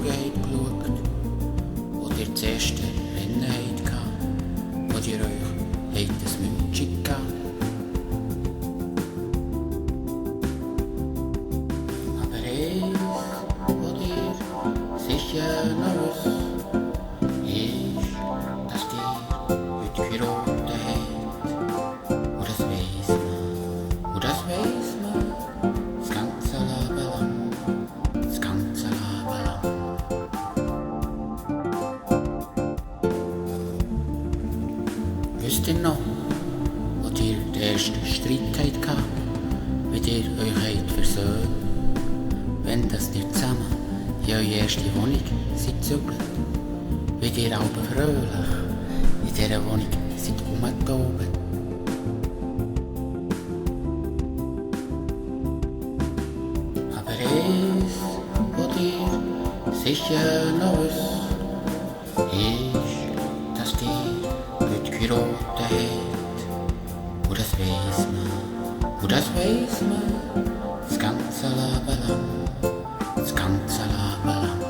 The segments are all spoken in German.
Schauen geschaut, wo ihr das erste Rennen hattet, wo ihr euch ein Wünschen gegeben. Aber eins, was ihr sicher noch wisst, ist, dass ihr heute geheiratet habt. Und das weiss man, und das weiss man, das ganze Leben lang, das ganze Leben lang. Wisst ihr noch, wo ihr den ersten Streit hattet, wie ihr euch versöhnt, wenn das ihr zusammen in eure erste Wohnung seid gezügelt, wie ihr alle fröhlich in dieser Wohnung seid rumgetobt. Aber eins, was ihr sicher noch wisst, ist, dass ihr heute geheiratet habt. Und das weiss man, und das weiss man, das ganze Leben lang, das ganze Leben lang.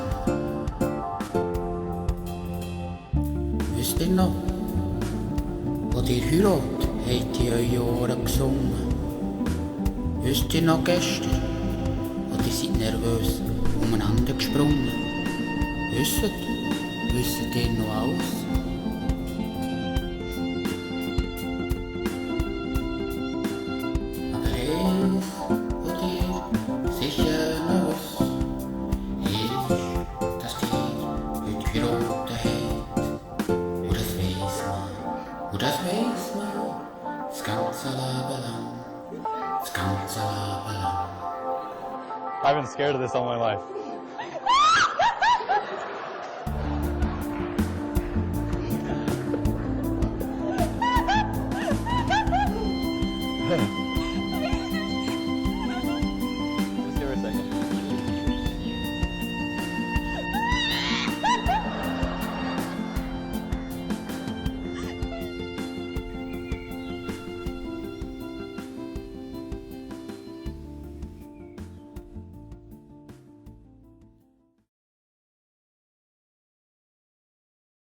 Wisst ihr noch, wo ihr Heirat habt in eure Ohren gesungen? Wisst ihr noch gestern, wo ihr seid nervös umeinander gesprungen? Wisst ihr noch alles? Aber eins, was ihr sicher noch wisst, ist, dass ihr heute geheiratet habt. Und das weiss man, und das weiss man, das ganze Leben lang, das ganze Leben lang. I've been scared of this all my life.